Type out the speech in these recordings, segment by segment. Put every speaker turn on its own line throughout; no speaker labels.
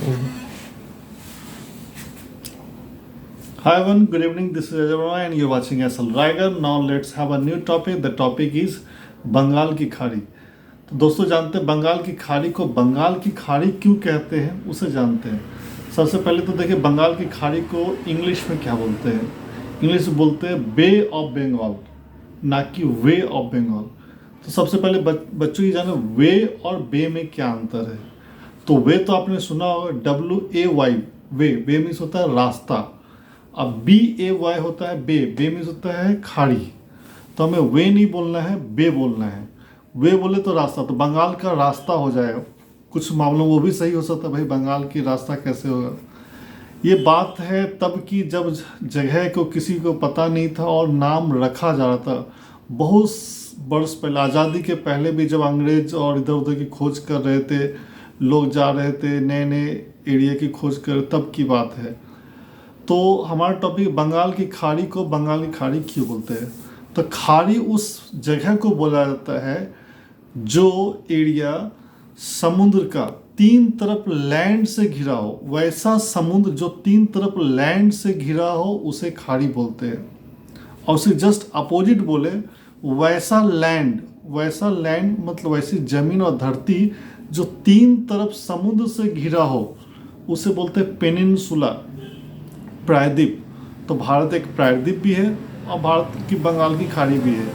Hi everyone, good evening. This is Ajay Verma and you're watching SL Riger. Now let's have a new topic. The topic is Bengal की खाड़ी। तो दोस्तों जानते हैं बंगाल की खाड़ी को बंगाल की खाड़ी क्यों कहते हैं, उसे जानते हैं। सबसे पहले तो देखिए बंगाल की खाड़ी को इंग्लिश में क्या बोलते हैं। इंग्लिश में बोलते हैं बे ऑफ बंगाल, ना कि वे ऑफ बंगाल। तो सबसे पहले बच्चों ये जाने वे और बे में क्या अंतर है। तो वे तो आपने सुना होगा, WAY, वे मीन्स होता है रास्ता। अब BAY होता है बे मीन्स होता है खाड़ी। तो हमें वे नहीं बोलना है, बे बोलना है। वे बोले तो रास्ता, तो बंगाल का रास्ता हो जाएगा। कुछ मामलों वो भी सही हो सकता है, भाई बंगाल की रास्ता कैसे होगा। ये बात है तब की जब जगह को किसी को पता नहीं था और नाम रखा जा रहा था। बहुत वर्ष पहले, आज़ादी के पहले भी, जब अंग्रेज और इधर उधर की खोज कर रहे थे, लोग जा रहे थे नए नए एरिया की खोज कर, तब की बात है। तो हमारा टॉपिक बंगाल की खाड़ी को बंगाल की खाड़ी क्यों बोलते हैं। तो खाड़ी उस जगह को बोला जाता है जो एरिया समुद्र का तीन तरफ लैंड से घिरा हो। वैसा समुद्र जो तीन तरफ लैंड से घिरा हो उसे खाड़ी बोलते हैं। और उसे जस्ट अपोजिट बोले, वैसा लैंड मतलब वैसी जमीन और धरती जो तीन तरफ समुद्र से घिरा हो उसे बोलते हैं पेनिनसुला, प्रायद्वीप। तो भारत एक प्रायद्वीप भी है और भारत की बंगाल की खाड़ी भी है।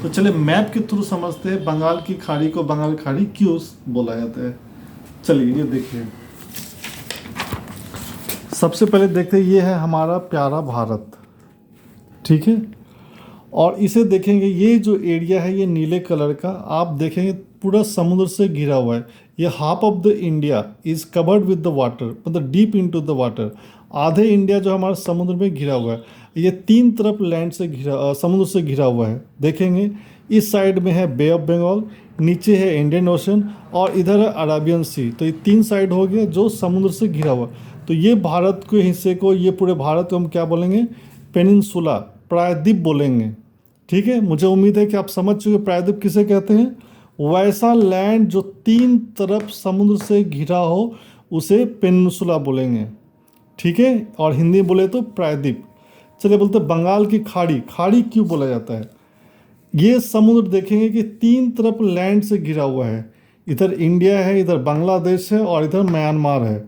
तो चलिए मैप के थ्रू समझते हैं बंगाल की खाड़ी को बंगाल की खाड़ी क्यों बोला जाता है। चलिए ये देखिए, सबसे पहले देखते हैं, ये है हमारा प्यारा भारत, ठीक है। और इसे देखेंगे, ये जो एरिया है ये नीले कलर का, आप देखेंगे पूरा समुद्र से घिरा हुआ है। ये half of the India is covered with the water, मतलब डीप इनटू द वाटर। आधे इंडिया जो हमारा समुद्र में घिरा हुआ है। ये तीन तरफ लैंड से घिरा, समुद्र से घिरा हुआ है। देखेंगे इस साइड में है बे ऑफ बंगाल, नीचे है इंडियन ओशन और इधर है अरेबियन सी। तो ये तीन साइड हो गया जो समुद्र से घिरा हुआ। तो ये भारत के हिस्से को, ये पूरे भारत को हम क्या बोलेंगे, पेनिनसुला, प्रायद्वीप बोलेंगे, ठीक है। मुझे उम्मीद है कि आप समझ चुके प्रायद्वीप किसे कहते हैं। वैसा लैंड जो तीन तरफ समुद्र से घिरा हो उसे पेनिनसुला बोलेंगे, ठीक है। और हिंदी में बोले तो प्रायद्वीप। चलिए बोलते बंगाल की खाड़ी। खाड़ी क्यों बोला जाता है। ये समुद्र देखेंगे कि तीन तरफ लैंड से घिरा हुआ है। इधर इंडिया है, इधर बांग्लादेश है और इधर म्यांमार है।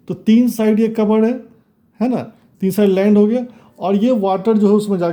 तो तीन साइड ये कवर है ना, तीन साइड लैंड हो गया। और ये वाटर जो है उसमें जाके